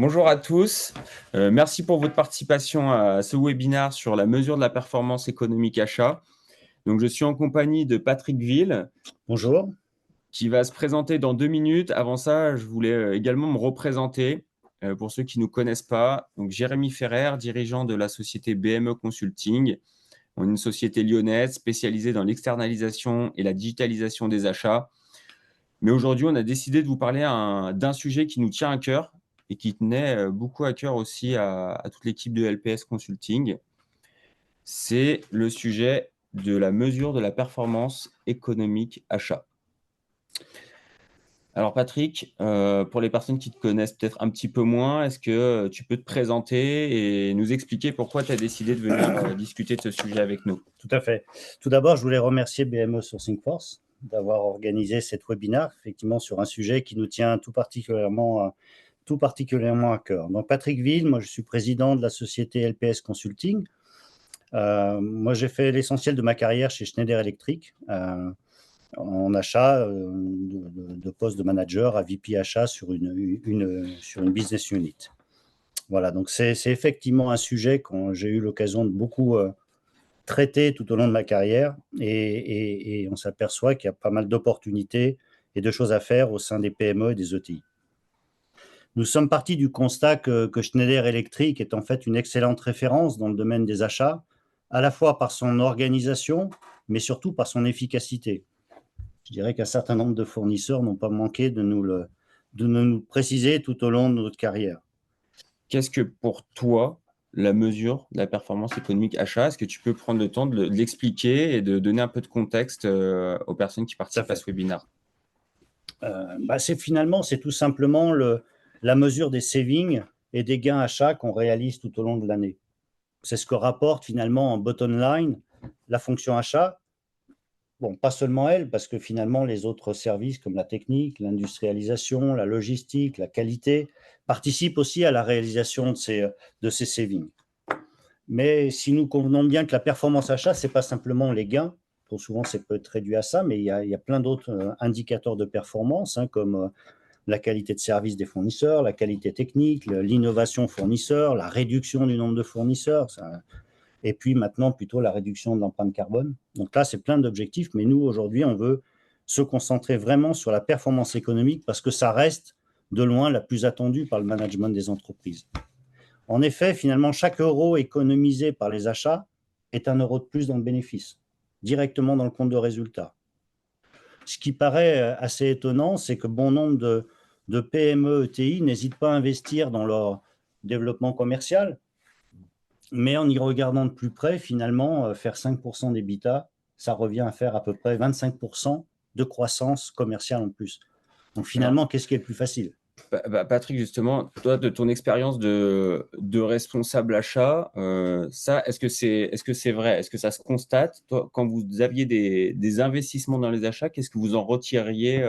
Bonjour à tous. Merci pour votre participation à ce webinaire sur la mesure de la performance économique achat. Donc, je suis en compagnie de Patrick Ville. Bonjour. Qui va se présenter dans 2 minutes. Avant ça, je voulais également me représenter pour ceux qui ne nous connaissent pas. Donc, Jérémy Ferrer, dirigeant de la société BME Consulting. On est une société lyonnaise spécialisée dans l'externalisation et la digitalisation des achats. Mais aujourd'hui, on a décidé de vous parler d'un sujet qui nous tient à cœur et qui tenait beaucoup à cœur aussi à toute l'équipe de LPS Consulting. C'est le sujet de la mesure de la performance économique achat. Alors Patrick, pour les personnes qui te connaissent peut-être un petit peu moins, est-ce que tu peux te présenter et nous expliquer pourquoi tu as décidé de venir discuter de ce sujet avec nous? Tout à fait. Tout d'abord, je voulais remercier BME Sourcing Force d'avoir organisé cette webinaire, effectivement, sur un sujet qui nous tient tout particulièrement à cœur. Donc, Patrick Ville, moi, je suis président de la société LPS Consulting. Moi, j'ai fait l'essentiel de ma carrière chez Schneider Electric, en achat, de poste de manager à VP achat sur une business unit. Voilà, donc c'est effectivement un sujet que j'ai eu l'occasion de beaucoup traiter tout au long de ma carrière et on s'aperçoit qu'il y a pas mal d'opportunités et de choses à faire au sein des PME et des ETI. Nous sommes partis du constat que Schneider Electric est en fait une excellente référence dans le domaine des achats, à la fois par son organisation, mais surtout par son efficacité. Je dirais qu'un certain nombre de fournisseurs n'ont pas manqué de nous le préciser tout au long de notre carrière. Qu'est-ce que pour toi la mesure de la performance économique achat? Est-ce que tu peux prendre le temps de l'expliquer et de donner un peu de contexte aux personnes qui participent à ce webinaire? C'est tout simplement la mesure des savings et des gains achats qu'on réalise tout au long de l'année. C'est ce que rapporte finalement en bottom line la fonction achat. Bon, pas seulement elle, parce que finalement les autres services comme la technique, l'industrialisation, la logistique, la qualité participent aussi à la réalisation de ces savings. Mais si nous convenons bien que la performance achat, ce n'est pas simplement les gains, trop souvent c'est peut être réduit à ça, mais il y a plein d'autres indicateurs de performance, comme la qualité de service des fournisseurs, la qualité technique, l'innovation fournisseur, la réduction du nombre de fournisseurs, et puis maintenant plutôt la réduction de l'empreinte carbone. Donc là, c'est plein d'objectifs, mais nous, aujourd'hui, on veut se concentrer vraiment sur la performance économique parce que ça reste de loin la plus attendue par le management des entreprises. En effet, finalement, chaque euro économisé par les achats est un euro de plus dans le bénéfice, directement dans le compte de résultat. Ce qui paraît assez étonnant, c'est que bon nombre de PME, ETI n'hésitent pas à investir dans leur développement commercial, mais en y regardant de plus près, finalement, faire 5% d'EBITDA, ça revient à faire à peu près 25% de croissance commerciale en plus. Donc finalement, qu'est-ce qui est le plus facile? Patrick, justement, toi, de ton expérience de responsable achat, est-ce que c'est vrai? Est-ce que ça se constate? Toi, quand vous aviez des investissements dans les achats, qu'est-ce que vous en retiriez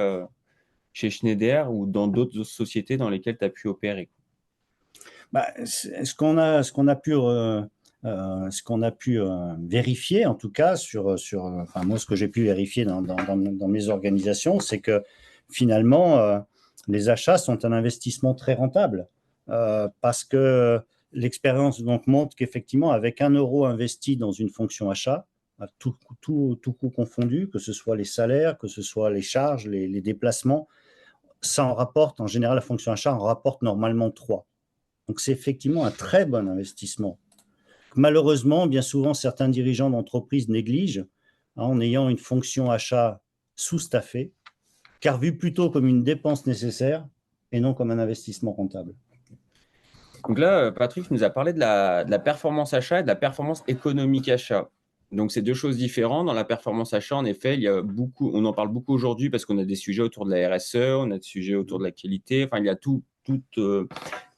chez Schneider ou dans d'autres sociétés dans lesquelles tu as pu opérer? Ce qu'on a pu vérifier, en tout cas, moi, ce que j'ai pu vérifier dans mes organisations, c'est que finalement, les achats sont un investissement très rentable parce que l'expérience donc montre qu'effectivement, avec 1 € investi dans une fonction achat, à tout coût confondu, que ce soit les salaires, que ce soit les charges, les déplacements, ça en rapporte, en général, la fonction achat en rapporte normalement 3. Donc, c'est effectivement un très bon investissement. Malheureusement, bien souvent, certains dirigeants d'entreprise négligent en ayant une fonction achat sous-staffée, car vue plutôt comme une dépense nécessaire et non comme un investissement rentable. Donc là, Patrick nous a parlé de la performance achat et de la performance économique achat. Donc, c'est deux choses différentes. Dans la performance achat, en effet, on en parle beaucoup aujourd'hui parce qu'on a des sujets autour de la RSE, on a des sujets autour de la qualité. Enfin, il y a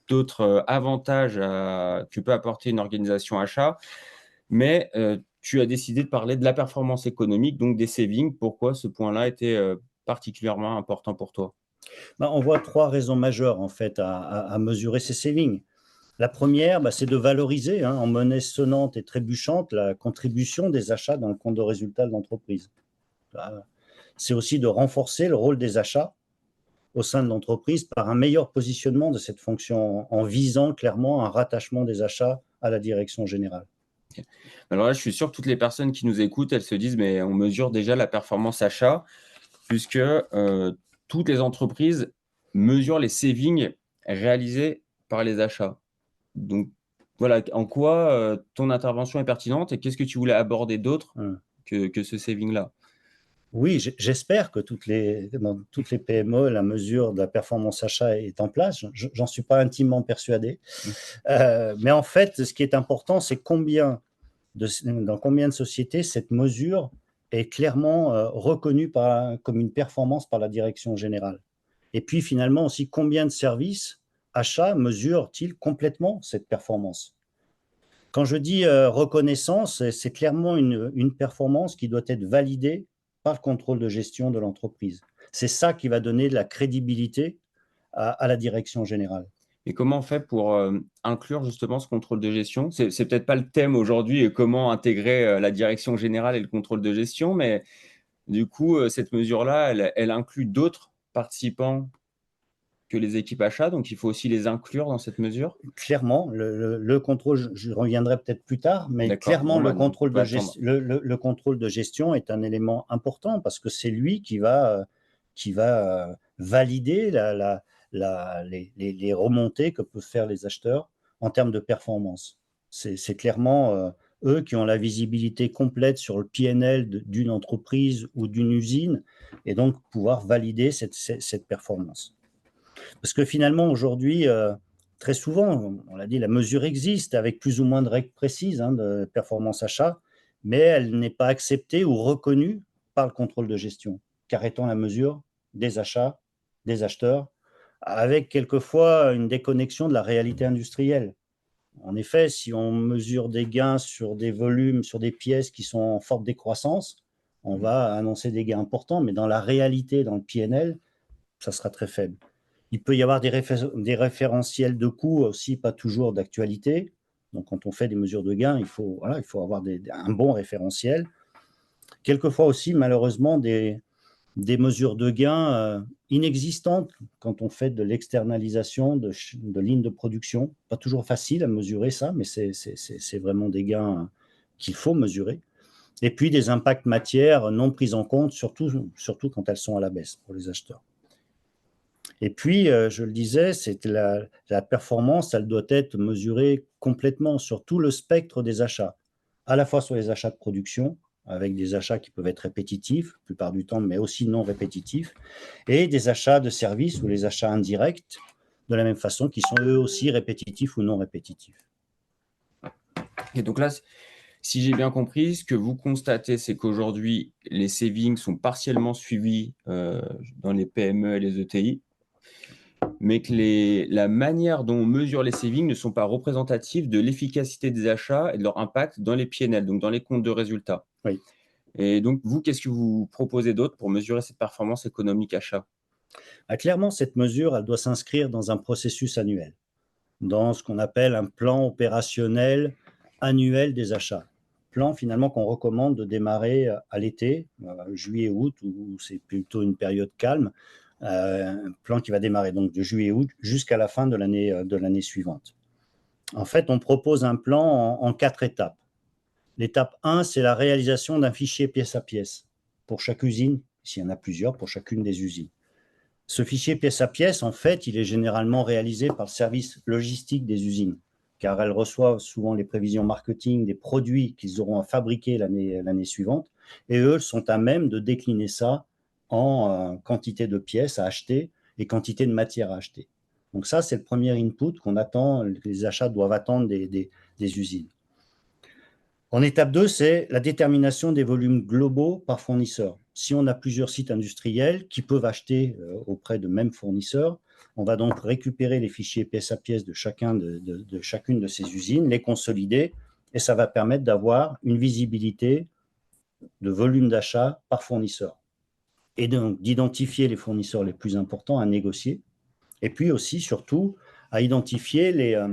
d'autres avantages que peut apporter une organisation achat. Mais tu as décidé de parler de la performance économique, donc des savings. Pourquoi ce point-là était particulièrement important pour toi? On voit 3 raisons majeures en fait à mesurer ces savings. La première, c'est de valoriser en monnaie sonnante et trébuchante la contribution des achats dans le compte de résultat de l'entreprise. C'est aussi de renforcer le rôle des achats au sein de l'entreprise par un meilleur positionnement de cette fonction en visant clairement un rattachement des achats à la direction générale. Alors là, je suis sûr que toutes les personnes qui nous écoutent, elles se disent, mais on mesure déjà la performance achat, puisque toutes les entreprises mesurent les savings réalisés par les achats. Donc voilà, en quoi ton intervention est pertinente et qu'est-ce que tu voulais aborder d'autre que ce saving-là? Oui, j'espère que dans toutes les PME, la mesure de la performance achat est en place. J'en suis pas intimement persuadé. Mais en fait, ce qui est important, c'est dans combien de sociétés cette mesure est clairement reconnue comme une performance par la direction générale. Et puis finalement aussi, combien de services achats mesurent-ils complètement cette performance? Quand je dis reconnaissance, c'est clairement une performance qui doit être validée par le contrôle de gestion de l'entreprise. C'est ça qui va donner de la crédibilité à la direction générale. Et comment on fait pour inclure justement ce contrôle de gestion? C'est peut-être pas le thème aujourd'hui et comment intégrer la direction générale et le contrôle de gestion, mais du coup, cette mesure-là, elle inclut d'autres participants que les équipes achats, donc il faut aussi les inclure dans cette mesure? Clairement, le contrôle, je reviendrai peut-être plus tard, mais D'accord. clairement, Bon, bah, donc, on peut attendre. le contrôle de gestion est un élément important parce que c'est lui qui va valider les remontées que peuvent faire les acheteurs en termes de performance. C'est clairement eux qui ont la visibilité complète sur le PNL d'une entreprise ou d'une usine et donc pouvoir valider cette performance. Parce que finalement, aujourd'hui, très souvent, on l'a dit, la mesure existe avec plus ou moins de règles précises de performance achat, mais elle n'est pas acceptée ou reconnue par le contrôle de gestion, car étant la mesure des achats, des acheteurs, avec quelquefois une déconnexion de la réalité industrielle. En effet, si on mesure des gains sur des volumes, sur des pièces qui sont en forte décroissance, on va annoncer des gains importants, mais dans la réalité, dans le PNL, ça sera très faible. Il peut y avoir des référentiels de coûts aussi, pas toujours d'actualité. Donc, quand on fait des mesures de gains, il faut avoir un bon référentiel. Quelquefois aussi, malheureusement, des mesures de gains inexistantes quand on fait de l'externalisation de lignes de production. Pas toujours facile à mesurer ça, mais c'est vraiment des gains qu'il faut mesurer. Et puis, des impacts matières non pris en compte, surtout quand elles sont à la baisse pour les acheteurs. Et puis, je le disais, c'est la performance, elle doit être mesurée complètement sur tout le spectre des achats, à la fois sur les achats de production, avec des achats qui peuvent être répétitifs, la plupart du temps, mais aussi non répétitifs, et des achats de services ou les achats indirects, de la même façon, qui sont eux aussi répétitifs ou non répétitifs. Et donc là, si j'ai bien compris, ce que vous constatez, c'est qu'aujourd'hui, les savings sont partiellement suivis dans les PME et les ETI, mais que la manière dont on mesure les savings ne sont pas représentatives de l'efficacité des achats et de leur impact dans les PNL, donc dans les comptes de résultats. Oui. Et donc, vous, qu'est-ce que vous proposez d'autre pour mesurer cette performance économique achat? Clairement, cette mesure, elle doit s'inscrire dans un processus annuel, dans ce qu'on appelle un plan opérationnel annuel des achats. Plan finalement qu'on recommande de démarrer à l'été, juillet-août, où c'est plutôt une période calme. Un plan qui va démarrer donc de juillet-août jusqu'à la fin de l'année suivante. En fait, on propose un plan en 4 étapes. L'étape 1, c'est la réalisation d'un fichier pièce à pièce pour chaque usine, s'il y en a plusieurs, pour chacune des usines. Ce fichier pièce à pièce, en fait, il est généralement réalisé par le service logistique des usines, car elles reçoivent souvent les prévisions marketing des produits qu'ils auront à fabriquer l'année suivante, et eux sont à même de décliner ça en quantité de pièces à acheter et quantité de matière à acheter. Donc ça, c'est le premier input qu'on attend, les achats doivent attendre des usines. En étape 2, c'est la détermination des volumes globaux par fournisseur. Si on a plusieurs sites industriels qui peuvent acheter auprès de mêmes fournisseurs, on va donc récupérer les fichiers pièce à pièce de chacune de ces usines, les consolider, et ça va permettre d'avoir une visibilité de volume d'achat par fournisseur. Et donc d'identifier les fournisseurs les plus importants à négocier, et puis aussi, surtout, à identifier les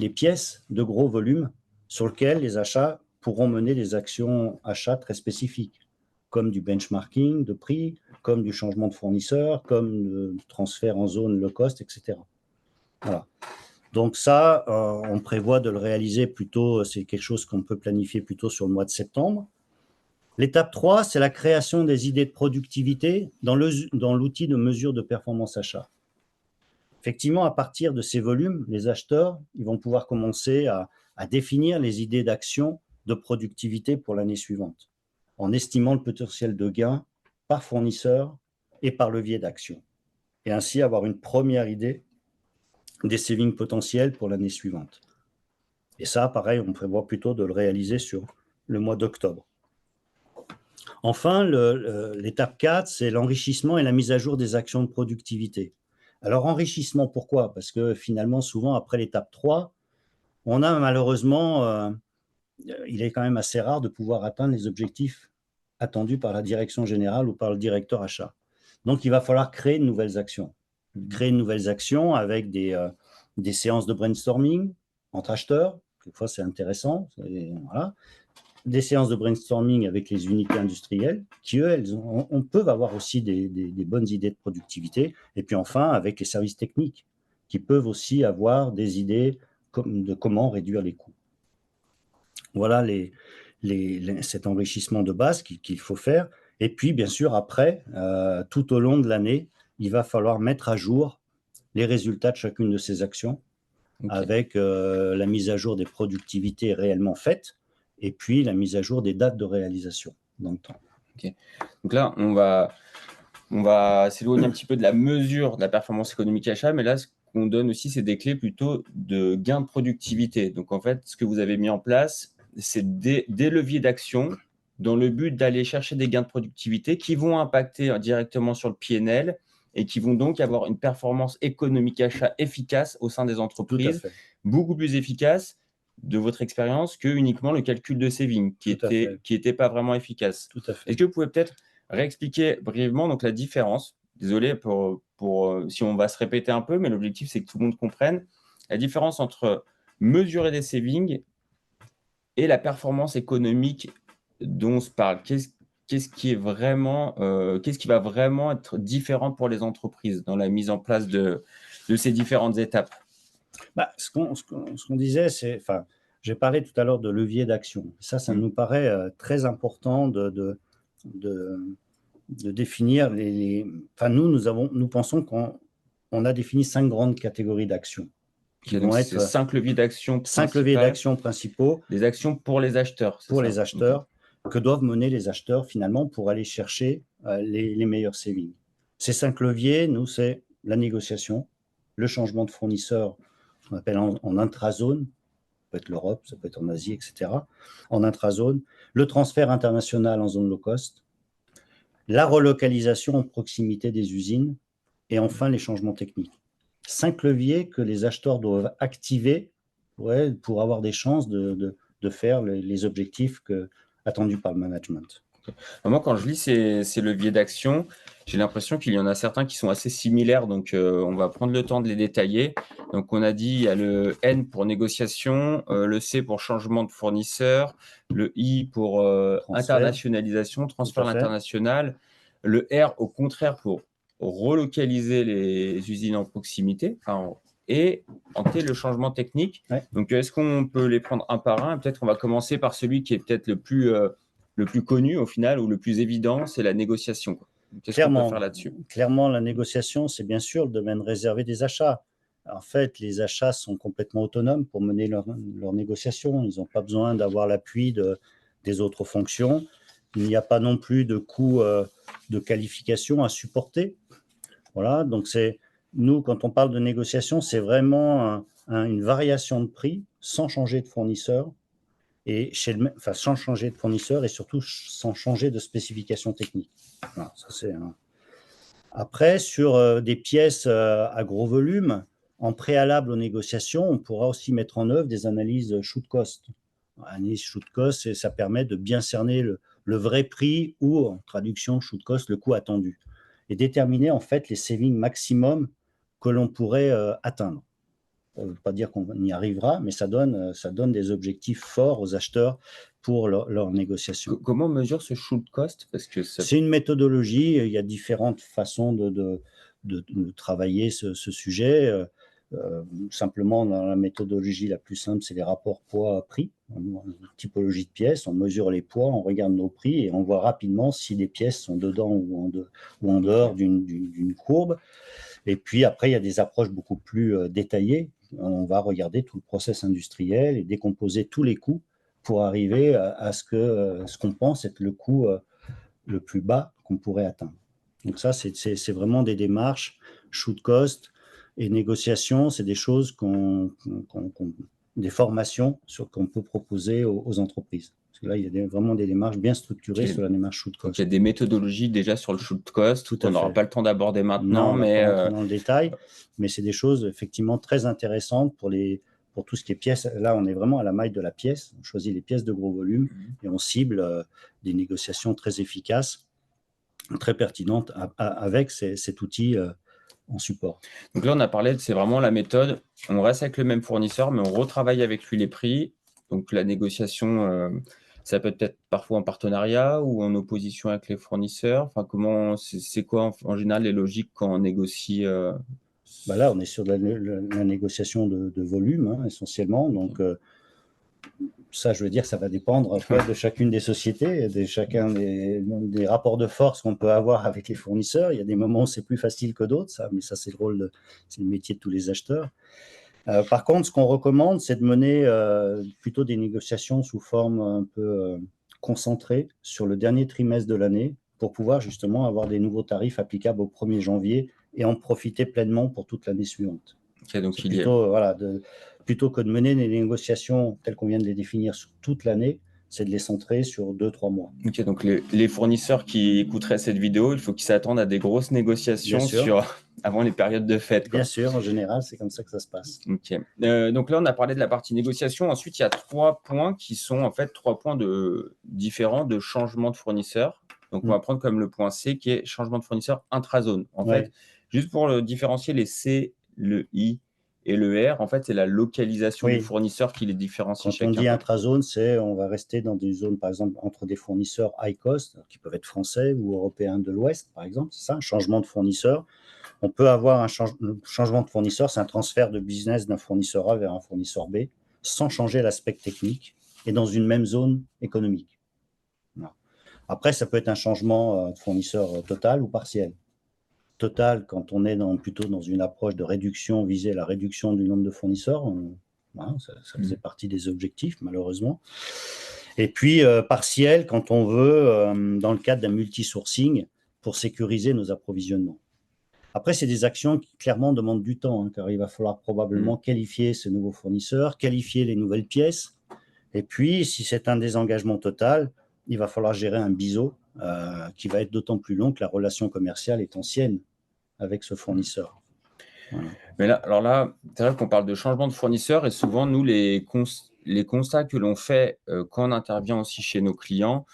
pièces de gros volume sur lesquelles les achats pourront mener des actions achats très spécifiques, comme du benchmarking de prix, comme du changement de fournisseur, comme le transfert en zone low cost, etc. Voilà. Donc ça, on prévoit de le réaliser plutôt, c'est quelque chose qu'on peut planifier plutôt sur le mois de septembre. L'étape 3, c'est la création des idées de productivité dans l'outil de mesure de performance achat. Effectivement, à partir de ces volumes, les acheteurs ils vont pouvoir commencer à définir les idées d'action de productivité pour l'année suivante, en estimant le potentiel de gain par fournisseur et par levier d'action, et ainsi avoir une première idée des savings potentiels pour l'année suivante. Et ça, pareil, on prévoit plutôt de le réaliser sur le mois d'octobre. Enfin, l'étape 4, c'est l'enrichissement et la mise à jour des actions de productivité. Alors, enrichissement, pourquoi? Parce que finalement, souvent, après l'étape 3, on a malheureusement, il est quand même assez rare de pouvoir atteindre les objectifs attendus par la direction générale ou par le directeur achat. Donc, il va falloir créer de nouvelles actions. Créer de nouvelles actions avec des séances de brainstorming entre acheteurs. Quelquefois, c'est intéressant. Voilà. Des séances de brainstorming avec les unités industrielles qui, eux, on peut avoir aussi des bonnes idées de productivité. Et puis enfin, avec les services techniques qui peuvent aussi avoir des idées de comment réduire les coûts. Voilà cet enrichissement de base qu'il faut faire. Et puis, bien sûr, après, tout au long de l'année, il va falloir mettre à jour les résultats de chacune de ces actions avec la mise à jour des productivités réellement faites et puis la mise à jour des dates de réalisation dans le temps. Donc là, on va s'éloigner un petit peu de la mesure de la performance économique achat, mais là, ce qu'on donne aussi, c'est des clés plutôt de gain de productivité. Donc en fait, ce que vous avez mis en place, c'est des leviers d'action dans le but d'aller chercher des gains de productivité qui vont impacter directement sur le PNL et qui vont donc avoir une performance économique achat efficace au sein des entreprises, beaucoup plus efficace de votre expérience que uniquement le calcul de saving qui était pas vraiment efficace. Est-ce que vous pouvez peut-être réexpliquer brièvement donc la différence? Désolé pour si on va se répéter un peu, mais l'objectif c'est que tout le monde comprenne la différence entre mesurer des savings et la performance économique dont on se parle. Qu'est-ce qui va vraiment être différent pour les entreprises dans la mise en place de ces différentes étapes? Ce qu'on disait, c'est, enfin, j'ai parlé tout à l'heure de levier d'action. Ça nous paraît très important de définir enfin, nous pensons qu'on a défini 5 grandes catégories d'actions qui vont être 5 leviers d'action 5 leviers d'action principaux. Les actions pour les acheteurs, c'est ça? Pour les acheteurs, que doivent mener les acheteurs finalement pour aller chercher les meilleurs savings. Ces 5 leviers, nous, c'est la négociation, le changement de fournisseur, ce qu'on appelle en intrazone, ça peut être l'Europe, ça peut être en Asie, etc. En intrazone, le transfert international en zone low cost, la relocalisation en proximité des usines et enfin les changements techniques. 5 leviers que les acheteurs doivent activer pour avoir des chances de faire les objectifs attendus par le management. Moi, quand je lis ces leviers d'action, j'ai l'impression qu'il y en a certains qui sont assez similaires, donc on va prendre le temps de les détailler. Donc on a dit, il y a le N pour négociation, le C pour changement de fournisseur, le I pour internationalisation, transfert à l'international, le R au contraire pour relocaliser les usines en proximité, et en T, le changement technique. Donc est-ce qu'on peut les prendre un par un? Peut-être on va commencer par celui qui est peut-être le plus connu au final ou le plus évident, c'est la négociation. Qu'est-ce qu'on peut faire là-dessus? Clairement, la négociation, c'est bien sûr le domaine réservé des achats. En fait, les achats sont complètement autonomes pour mener leur négociation. Ils n'ont pas besoin d'avoir l'appui des autres fonctions. Il n'y a pas non plus de coût de qualification à supporter. Voilà, donc nous, quand on parle de négociation, c'est vraiment une variation de prix sans changer de fournisseur. Sans changer de fournisseur et surtout sans changer de spécification technique. Voilà, ça Après, sur des pièces à gros volume, en préalable aux négociations, on pourra aussi mettre en œuvre des analyses shoot cost. Analyse shoot cost, ça permet de bien cerner le vrai prix ou, en traduction, shoot cost, le coût attendu, et déterminer en fait les savings maximum que l'on pourrait atteindre. Ça ne veut pas dire qu'on y arrivera, mais ça donne des objectifs forts aux acheteurs pour leur négociation. Comment on mesure ce should cost? Parce que ça... C'est une méthodologie, il y a différentes façons de travailler ce sujet. Simplement, dans la méthodologie la plus simple, c'est les rapports poids-prix. Une typologie de pièces, on mesure les poids, on regarde nos prix et on voit rapidement si les pièces sont dedans ou en dehors d'une courbe. Et puis après, il y a des approches beaucoup plus détaillées. On va regarder tout le process industriel et décomposer tous les coûts pour arriver à ce qu'on pense être le coût le plus bas qu'on pourrait atteindre. Donc ça, c'est vraiment des démarches, should cost et négociation, c'est des choses des formations qu'on peut proposer aux entreprises. Parce que là, il y a vraiment des démarches bien structurées sur la démarche should cost. Donc, il y a des méthodologies déjà sur le should cost. Tout à fait. On n'aura pas le temps d'aborder maintenant, non, mais pas dans le détail, mais c'est des choses effectivement très intéressantes pour tout ce qui est pièces. Là, on est vraiment à la maille de la pièce. On choisit les pièces de gros volume et on cible des négociations très efficaces, très pertinentes avec cet outil en support. Donc là, on a parlé, c'est vraiment la méthode. On reste avec le même fournisseur, mais on retravaille avec lui les prix. Donc la négociation, ça peut être parfois en partenariat ou en opposition avec les fournisseurs. Enfin, c'est quoi en général les logiques quand on négocie Là, on est sur la négociation de volume essentiellement. Donc ça, je veux dire, ça va dépendre de chacune des sociétés, de chacun des rapports de force qu'on peut avoir avec les fournisseurs. Il y a des moments où c'est plus facile que d'autres, mais ça, c'est le métier de tous les acheteurs. Par contre, ce qu'on recommande, c'est de mener plutôt des négociations sous forme un peu concentrée sur le dernier trimestre de l'année pour pouvoir justement avoir des nouveaux tarifs applicables au 1er janvier et en profiter pleinement pour toute l'année suivante. Okay, donc Plutôt que de mener des négociations telles qu'on vient de les définir sur toute l'année, c'est de les centrer sur 2-3 mois. Ok, donc les fournisseurs qui écouteraient cette vidéo, il faut qu'ils s'attendent à des grosses négociations avant les périodes de fête. Bien sûr, en général, c'est comme ça que ça se passe. Ok. Donc là, on a parlé de la partie négociation. Ensuite, il y a 3 points qui sont en fait 3 points différents de changement de fournisseur. Donc, on va prendre comme le point C qui est changement de fournisseur intrazone. En fait, juste pour le différencier, les C, le I et le R, en fait, c'est la localisation du fournisseur qui les différencie chacun. Quand on dit intrazone, on va rester dans des zones, par exemple, entre des fournisseurs high cost, qui peuvent être français ou européens de l'Ouest, par exemple. C'est ça, un changement de fournisseur. On peut avoir un changement de fournisseur, c'est un transfert de business d'un fournisseur A vers un fournisseur B, sans changer l'aspect technique et dans une même zone économique. Après, ça peut être un changement de fournisseur total ou partiel. Total, quand on est plutôt dans une approche de réduction, viser la réduction du nombre de fournisseurs, ça faisait partie des objectifs, malheureusement. Et puis, partiel, quand on veut, dans le cadre d'un multi-sourcing, pour sécuriser nos approvisionnements. Après, c'est des actions qui clairement demandent du temps, car il va falloir probablement qualifier ce nouveau fournisseur, qualifier les nouvelles pièces. Et puis, si c'est un désengagement total, il va falloir gérer un biseau qui va être d'autant plus long que la relation commerciale est ancienne avec ce fournisseur. Voilà. Mais là, alors là, c'est vrai qu'on parle de changement de fournisseur et souvent, nous, les constats que l'on fait quand on intervient aussi chez nos clients,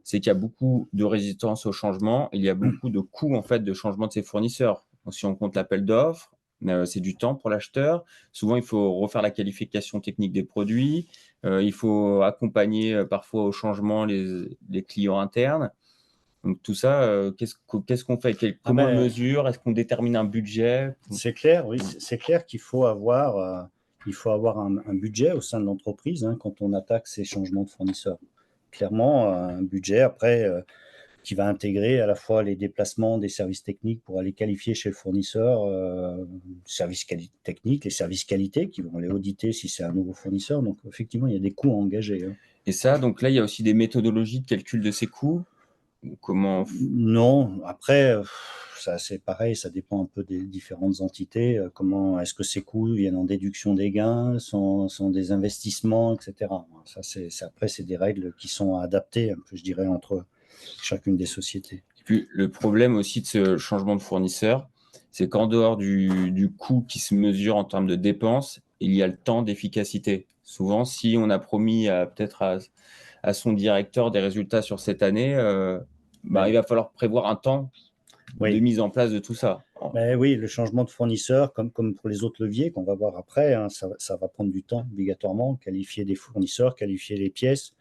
c'est qu'il y a beaucoup de résistance au changement. Il y a beaucoup de coûts en fait de changement de ces fournisseurs. Donc, si on compte l'appel d'offres, c'est du temps pour l'acheteur. Souvent, il faut refaire la qualification technique des produits. Il faut accompagner parfois au changement les clients internes. Donc tout ça, qu'est-ce qu'on fait? Comment on mesure? Est-ce qu'on détermine un budget? C'est clair, oui. C'est clair qu'il faut avoir, un budget au sein de l'entreprise quand on attaque ces changements de fournisseurs. Clairement, un budget après qui va intégrer à la fois les déplacements des services techniques pour aller qualifier chez le fournisseur, services techniques, les services qualité qui vont aller auditer si c'est un nouveau fournisseur. Donc effectivement, il y a des coûts à engager. Et ça, donc là, il y a aussi des méthodologies de calcul de ces coûts? Comment? Non, après, c'est pareil, ça dépend un peu des différentes entités. Comment est-ce que ces coûts viennent en déduction des gains, sont des investissements, etc. Ça, après, c'est des règles qui sont adaptées, un peu, je dirais, entre chacune des sociétés. Et puis, le problème aussi de ce changement de fournisseur, c'est qu'en dehors du coût qui se mesure en termes de dépenses, il y a le temps d'efficacité. Souvent, si on a promis peut-être à son directeur des résultats sur cette année, il va falloir prévoir un temps Oui. mise en place de tout ça. Mais oui, le changement de fournisseur, comme pour les autres leviers qu'on va voir après, hein, ça va prendre du temps obligatoirement. Qualifier des fournisseurs, qualifier les pièces,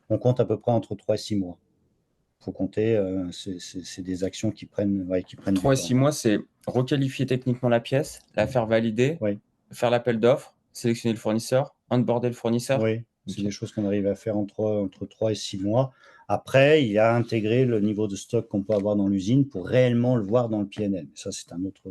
on compte à peu près entre 3 et 6 mois. Il faut compter, c'est des actions qui prennent du 3 et temps. 6 mois, c'est requalifier techniquement la pièce, la faire valider, Oui, faire l'appel d'offres, sélectionner le fournisseur, onboarder le fournisseur. oui, c'est Ok. des choses qu'on arrive à faire entre 3 et 6 mois. Après, il y a intégrer le niveau de stock qu'on peut avoir dans l'usine pour réellement le voir dans le PNL. Ça, c'est un autre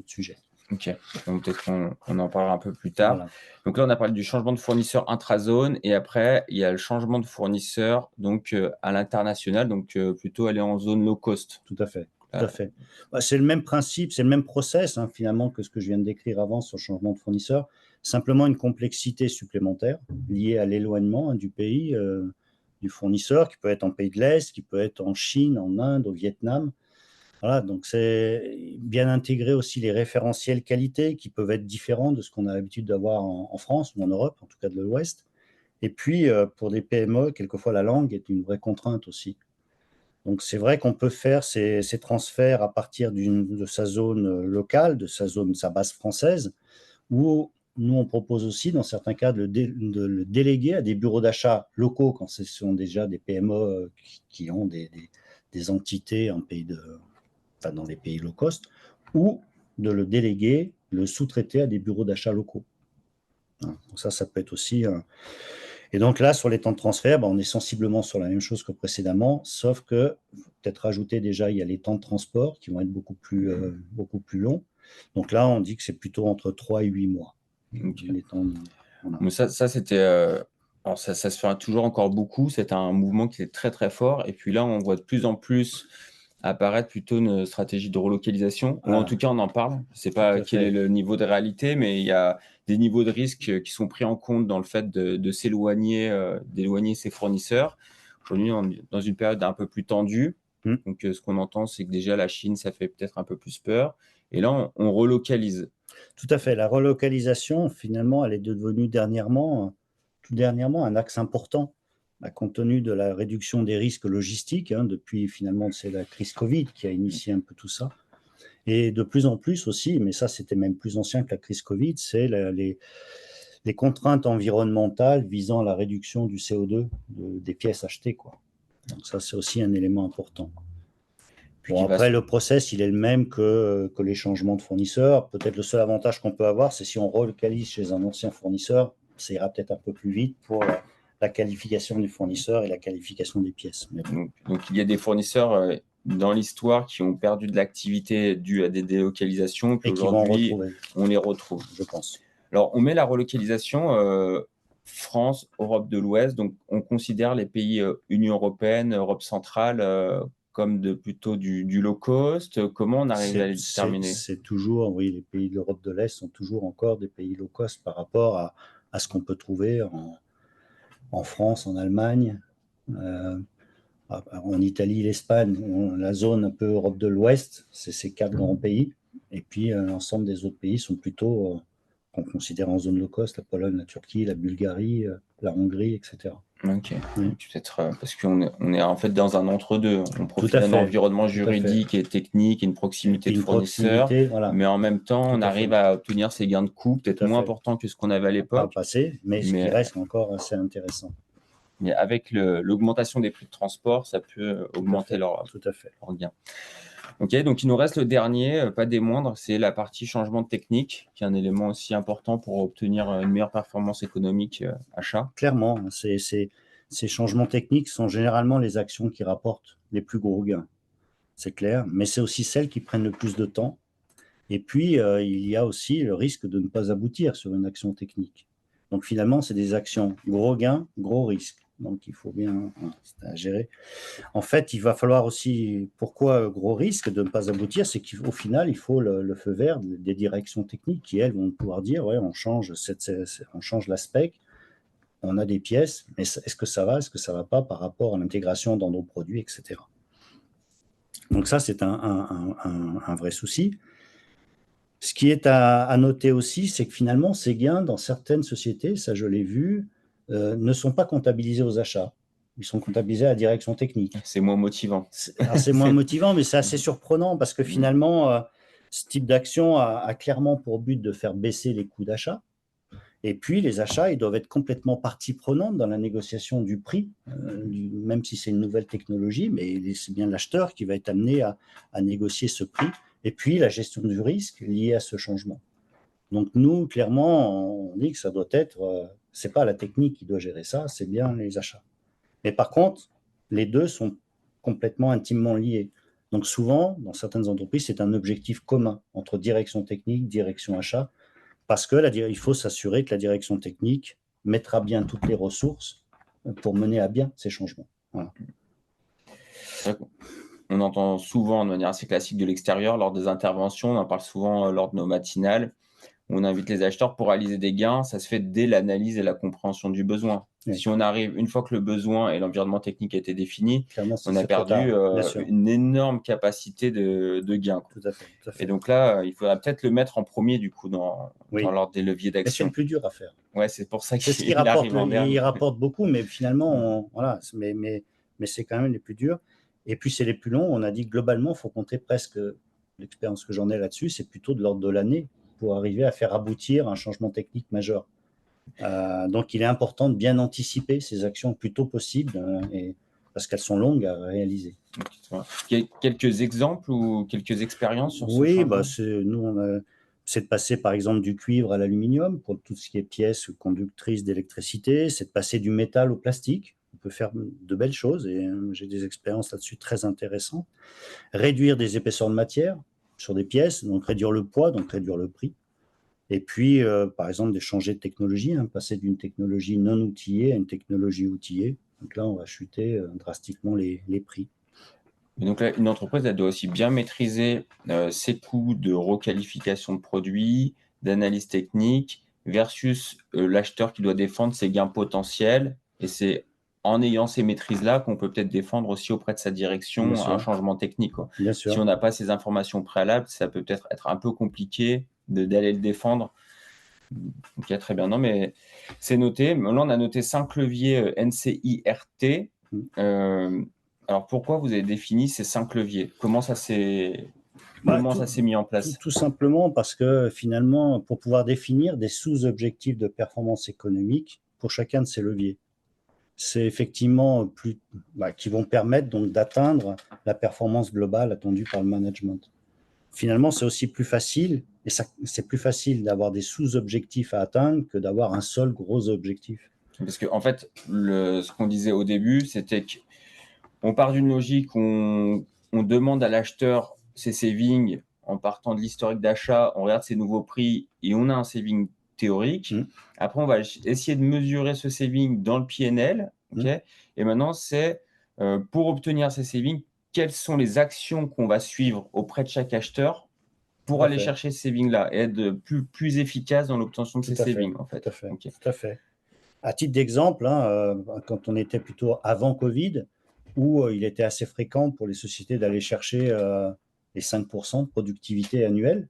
sujet. Ok, donc peut-être qu'on en parlera un peu plus tard. Voilà. Donc là, on a parlé du changement de fournisseur intrazone et après, il y a le changement de fournisseur donc à l'international, donc plutôt aller en zone low cost. Tout à fait. Tout à fait. Bah, c'est le même principe, c'est le même process, hein, finalement, que ce que je viens de décrire avant sur le changement de fournisseur. Simplement une complexité supplémentaire liée à l'éloignement, hein, du pays, du fournisseur, qui peut être en pays de l'Est, qui peut être en Chine, en Inde, au Vietnam. Voilà, donc c'est bien intégrer aussi les référentiels qualité qui peuvent être différents de ce qu'on a l'habitude d'avoir en France ou en Europe, en tout cas de l'Ouest. Et puis, pour des PME, quelquefois la langue est une vraie contrainte aussi. Donc c'est vrai qu'on peut faire ces transferts à partir de sa zone locale, de sa base française, ou nous on propose aussi dans certains cas de le déléguer à des bureaux d'achat locaux quand ce sont déjà des PME qui ont des entités dans les pays low cost, ou de le déléguer, le sous-traiter à des bureaux d'achat locaux. Donc ça peut être aussi et donc là, sur les temps de transfert, on est sensiblement sur la même chose que précédemment, sauf que, peut-être rajouter déjà, il y a les temps de transport qui vont être beaucoup plus longs. Donc là, on dit que c'est plutôt entre 3 et 8 mois. Okay. Les temps, voilà. Mais ça c'était. Alors ça se fait toujours encore beaucoup. C'est un mouvement qui est très très fort. Et puis là, on voit de plus en plus apparaître plutôt une stratégie de relocalisation, ou en tout cas on en parle. Je ne sais pas quel est le niveau de réalité, mais il y a des niveaux de risque qui sont pris en compte dans le fait de s'éloigner, d'éloigner ses fournisseurs. Aujourd'hui, on est dans une période un peu plus tendue. Donc ce qu'on entend, c'est que déjà la Chine, ça fait peut-être un peu plus peur. Et là, on relocalise. Tout à fait. La relocalisation, finalement, elle est devenue tout dernièrement un axe important, compte tenu de la réduction des risques logistiques, hein, depuis finalement c'est la crise Covid qui a initié un peu tout ça. Et de plus en plus aussi, mais ça c'était même plus ancien que la crise Covid, c'est les contraintes environnementales visant la réduction du CO2 des pièces achetées, quoi. Donc ça c'est aussi un élément important. Bon, après, le process, il est le même que les changements de fournisseurs. Peut-être le seul avantage qu'on peut avoir, c'est si on relocalise chez un ancien fournisseur, ça ira peut-être un peu plus vite pour la qualification du fournisseur et la qualification des pièces. Donc il y a des fournisseurs dans l'histoire qui ont perdu de l'activité due à des délocalisations, puis aujourd'hui, on les retrouve. Je pense. Alors, on met la relocalisation France, Europe de l'Ouest, donc on considère les pays Union européenne, Europe centrale comme plutôt du low cost. Comment on arrive à les déterminer? C'est toujours, oui, les pays de l'Europe de l'Est sont toujours encore des pays low cost par rapport à ce qu'on peut trouver en France, en Allemagne, en Italie, l'Espagne, la zone un peu Europe de l'Ouest, c'est ces 4 grands pays. Et puis l'ensemble des autres pays sont plutôt qu'on considère en zone low cost, la Pologne, la Turquie, la Bulgarie, la Hongrie, etc. Ok, peut-être parce qu'on est en fait dans un entre-deux. On profite d'un environnement juridique et technique et une proximité de fournisseurs, voilà. Mais en même temps, on arrive à obtenir ces gains de coût, peut-être moins importants que ce qu'on avait à l'époque. Par le passé, mais ce qui reste encore assez intéressant. Mais avec l'augmentation des prix de transport, ça peut augmenter leur gain. Ok, donc il nous reste le dernier, pas des moindres, c'est la partie changement de technique, qui est un élément aussi important pour obtenir une meilleure performance économique achat. Clairement, ces changements techniques sont généralement les actions qui rapportent les plus gros gains. C'est clair, mais c'est aussi celles qui prennent le plus de temps. Et puis, il y a aussi le risque de ne pas aboutir sur une action technique. Donc finalement, c'est des actions gros gains, gros risques. Donc il faut bien gérer. En fait, il va falloir aussi, pourquoi gros risque de ne pas aboutir, c'est qu'au final, il faut le feu vert des directions techniques qui, elles, vont pouvoir dire, ouais, on change la spec, on a des pièces, mais est-ce que ça va, est-ce que ça ne va pas par rapport à l'intégration dans nos produits, etc. Donc ça, c'est un vrai souci. Ce qui est à noter aussi, c'est que finalement, ces gains dans certaines sociétés, ça je l'ai vu, ne sont pas comptabilisés aux achats. Ils sont comptabilisés à la direction technique. C'est moins motivant. Alors, c'est moins motivant, mais c'est assez surprenant parce que finalement, ce type d'action a clairement pour but de faire baisser les coûts d'achat. Et puis, les achats, ils doivent être complètement partie prenante dans la négociation du prix, même si c'est une nouvelle technologie, mais c'est bien l'acheteur qui va être amené à négocier ce prix. Et puis, la gestion du risque lié à ce changement. Donc, nous, clairement, on dit que ça doit être, c'est pas la technique qui doit gérer ça, c'est bien les achats. Mais par contre, les deux sont complètement intimement liés. Donc, souvent, dans certaines entreprises, c'est un objectif commun entre direction technique, direction achat, parce qu'il faut s'assurer que la direction technique mettra bien toutes les ressources pour mener à bien ces changements. Voilà. On entend souvent de manière assez classique de l'extérieur lors des interventions, on en parle souvent lors de nos matinales, où on invite les acheteurs pour réaliser des gains, ça se fait dès l'analyse et la compréhension du besoin. Oui. Si on arrive, une fois que le besoin et l'environnement technique a été défini, Clairement, on a perdu une énorme capacité de gain. Tout à fait, tout à fait. Et donc là, il faudra peut-être le mettre en premier du coup dans l'ordre des leviers Mais c'est d'action. le plus dur à faire. Ouais, c'est pour ça C'est ce qu'il arrive en dernier. Il rapporte beaucoup, mais finalement, voilà, mais c'est quand même les plus durs. Et puis, c'est les plus longs. On a dit que globalement, il faut compter presque, l'expérience que j'en ai là-dessus, c'est plutôt de l'ordre de l'année pour arriver à faire aboutir un changement technique majeur. Donc, il est important de bien anticiper ces actions le plus tôt possible, parce qu'elles sont longues à réaliser. Quelques exemples ou quelques expériences sur ce changement ? Oui, c'est de passer par exemple du cuivre à l'aluminium pour tout ce qui est pièces conductrices d'électricité, c'est de passer du métal au plastique. On peut faire de belles choses et j'ai des expériences là-dessus très intéressantes. Réduire des épaisseurs de matière sur des pièces, donc réduire le poids, donc réduire le prix. Et puis, par exemple, de changer de technologie, passer d'une technologie non outillée à une technologie outillée. Donc là, on va chuter drastiquement les prix. Et donc là, une entreprise, elle doit aussi bien maîtriser ses coûts de requalification de produits, d'analyse technique, versus l'acheteur qui doit défendre ses gains potentiels. Et c'est en ayant ces maîtrises-là qu'on peut peut-être défendre aussi auprès de sa direction un changement technique. Bien sûr. Si on n'a pas ces informations préalables, ça peut peut-être être un peu compliqué d'aller le défendre. Ok, très bien. Non, mais c'est noté. Là, on a noté 5 leviers NCIRT. Alors, pourquoi vous avez défini ces 5 leviers ? Comment ça s'est mis en place ? Tout simplement parce que finalement, pour pouvoir définir des sous-objectifs de performance économique pour chacun de ces leviers, c'est effectivement qui vont permettre donc d'atteindre la performance globale attendue par le management. Finalement, c'est aussi plus facile, et c'est plus facile d'avoir des sous-objectifs à atteindre que d'avoir un seul gros objectif. Parce qu'en fait, ce qu'on disait au début, c'était qu'on part d'une logique où on demande à l'acheteur ses savings en partant de l'historique d'achat, on regarde ses nouveaux prix et on a un saving théorique. Après, on va essayer de mesurer ce saving dans le PNL. Et maintenant, c'est pour obtenir ces savings, quelles sont les actions qu'on va suivre auprès de chaque acheteur pour aller chercher ces savings-là et être plus efficace dans l'obtention de ces savings. En fait. Tout à fait. À titre d'exemple, quand on était plutôt avant Covid, où il était assez fréquent pour les sociétés d'aller chercher les 5% de productivité annuelle,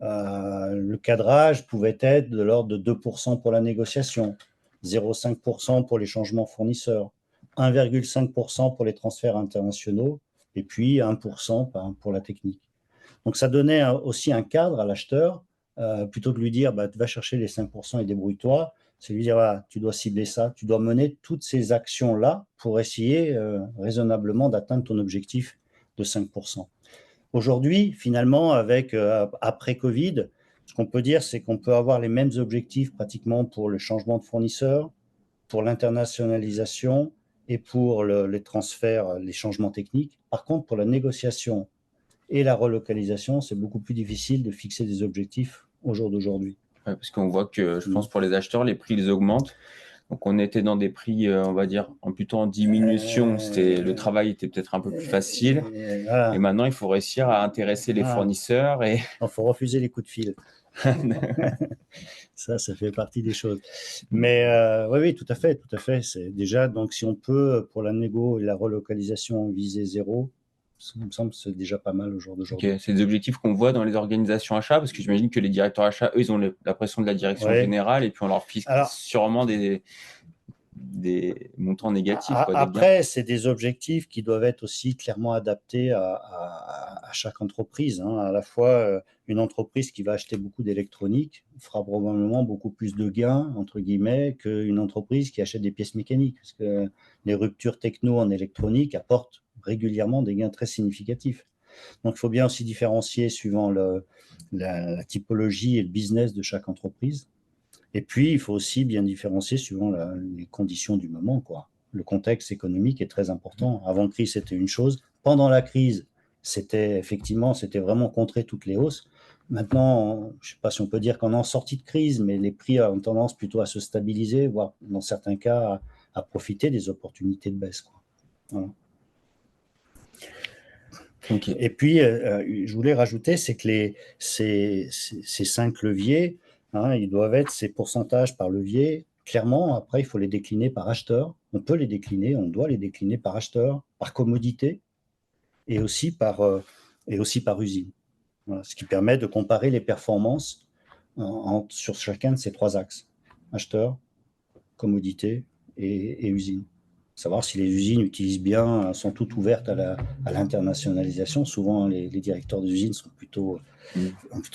le cadrage pouvait être de l'ordre de 2% pour la négociation, 0,5% pour les changements fournisseurs, 1,5% pour les transferts internationaux, et puis 1% pour la technique. Donc ça donnait aussi un cadre à l'acheteur, plutôt que de lui dire va chercher les 5% et débrouille-toi, c'est lui dire voilà, tu dois cibler ça, tu dois mener toutes ces actions-là pour essayer raisonnablement d'atteindre ton objectif de 5%. Aujourd'hui, finalement, après Covid, ce qu'on peut dire, c'est qu'on peut avoir les mêmes objectifs pratiquement pour le changement de fournisseur, pour l'internationalisation et pour les transferts, les changements techniques. Par contre, pour la négociation et la relocalisation, c'est beaucoup plus difficile de fixer des objectifs au jour d'aujourd'hui. Ouais, parce qu'on voit que, je pense, pour les acheteurs, les prix, ils augmentent. Donc, on était dans des prix, on va dire, plutôt en diminution. Le travail était peut-être un peu plus facile. Et maintenant, il faut réussir à intéresser les fournisseurs. Il faut refuser les coups de fil. Ça fait partie des choses. Mais oui, tout à fait. C'est déjà, donc, si on peut, pour la négo et la relocalisation, viser 0, ça me semble que c'est déjà pas mal au jour d'aujourd'hui. C'est des objectifs qu'on voit dans les organisations achats, parce que j'imagine que les directeurs achats, eux, ils ont la pression de la direction générale, et puis on leur fixe sûrement des des montants négatifs, quoi, des gains. Après, c'est des objectifs qui doivent être aussi clairement adaptés à chaque entreprise, hein. À la fois, une entreprise qui va acheter beaucoup d'électronique fera probablement beaucoup plus de gains, entre guillemets, qu'une entreprise qui achète des pièces mécaniques, parce que les ruptures techno en électronique apportent régulièrement des gains très significatifs. Donc, il faut bien aussi différencier suivant la typologie et le business de chaque entreprise. Et puis, il faut aussi bien différencier suivant les conditions du moment, quoi. Le contexte économique est très important. Avant la crise, c'était une chose. Pendant la crise, c'était vraiment contrer toutes les hausses. Maintenant, je ne sais pas si on peut dire qu'on est en sortie de crise, mais les prix ont tendance plutôt à se stabiliser, voire dans certains cas à profiter des opportunités de baisse, quoi. Voilà. Okay. Et puis, je voulais rajouter, c'est que ces 5 leviers, hein, ils doivent être ces pourcentages par levier. Clairement, après, il faut les décliner par acheteur. On peut les décliner, on doit les décliner par acheteur, par commodité et aussi par usine. Voilà, ce qui permet de comparer les performances sur chacun de ces 3 axes. Acheteur, commodité et usine. Savoir si les usines utilisent bien, sont toutes ouvertes à l'internationalisation. Souvent, les directeurs d'usines ont plutôt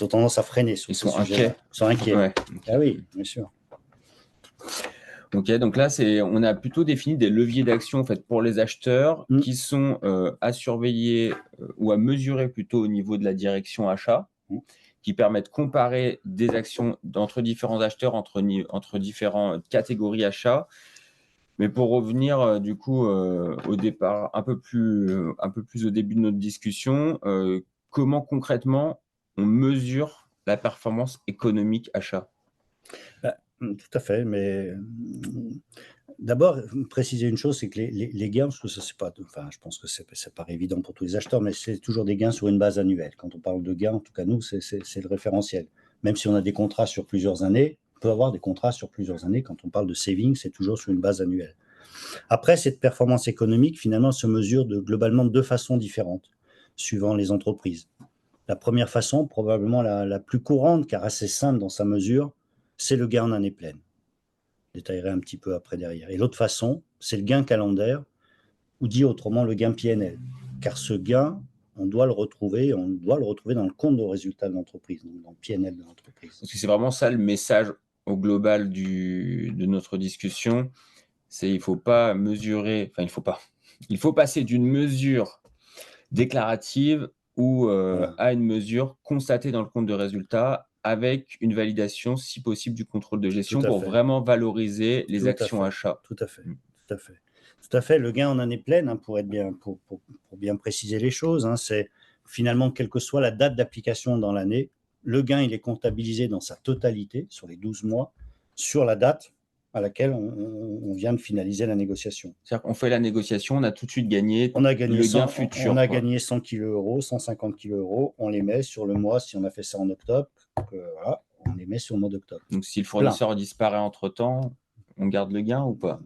tendance à freiner sur ce sujet-là. Ils sont inquiets. Ouais. Ah oui, bien sûr. Ok, donc là, on a plutôt défini des leviers d'action en fait, pour les acheteurs qui sont à surveiller ou à mesurer plutôt au niveau de la direction achat, qui permettent de comparer des actions entre différents acheteurs, entre différentes catégories achats. Mais pour revenir du coup au départ, un peu plus au début de notre discussion, comment concrètement on mesure la performance économique achat? Tout à fait, mais d'abord, préciser une chose, c'est que les gains, parce que ça, c'est pas, enfin, je pense que ça paraît évident pour tous les acheteurs, mais c'est toujours des gains sur une base annuelle. Quand on parle de gains, en tout cas nous, c'est le référentiel. Même si on a des contrats sur plusieurs années, on peut avoir des contrats sur plusieurs années. Quand on parle de saving, c'est toujours sur une base annuelle. Après, cette performance économique, finalement, se mesure globalement de 2 façons différentes, suivant les entreprises. La première façon, probablement la plus courante, car assez simple dans sa mesure, c'est le gain en année pleine. Je détaillerai un petit peu après derrière. Et l'autre façon, c'est le gain calendaire, ou dit autrement le gain PNL. Car ce gain, on doit le retrouver dans le compte de résultat de l'entreprise, donc dans le PNL de l'entreprise. Parce que c'est vraiment ça le message au global de notre discussion. Il faut pas mesurer, enfin il faut passer d'une mesure déclarative à une mesure constatée dans le compte de résultat avec une validation, si possible, du contrôle de gestion pour vraiment valoriser les actions achats. Tout à fait, tout à fait. Tout à fait. Le gain en année pleine, hein, pour bien préciser les choses, hein, c'est finalement, quelle que soit la date d'application dans l'année, le gain, il est comptabilisé dans sa totalité, sur les 12 mois, sur la date à laquelle on vient de finaliser la négociation. C'est-à-dire qu'on fait la négociation, on a tout de suite gagné le gain futur. On a gagné 100 kg €, 150 kg €, on les met sur le mois, si on a fait ça en octobre, voilà, on les met sur le mois d'octobre. Donc si le fournisseur disparaît entre-temps, on garde le gain ou pas?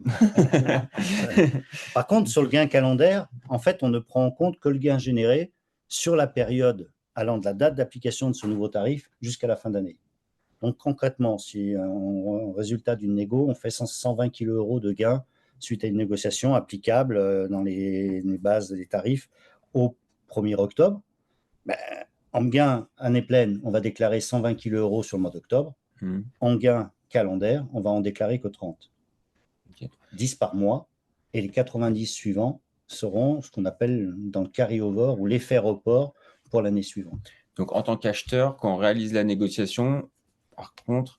Par contre, sur le gain calendaire, en fait, on ne prend en compte que le gain généré sur la période allant de la date d'application de ce nouveau tarif jusqu'à la fin d'année. Donc concrètement, si en résultat d'une négo, on fait 120 kg € de gain suite à une négociation applicable dans les bases des tarifs au 1er octobre, en gain année pleine, on va déclarer 120 kg € sur le mois d'octobre. En gain calendaire, on va en déclarer que 30. 10 par mois, et les 90 suivants seront ce qu'on appelle dans le carry-over ou l'effet report pour l'année suivante. Donc, en tant qu'acheteur, quand on réalise la négociation, par contre,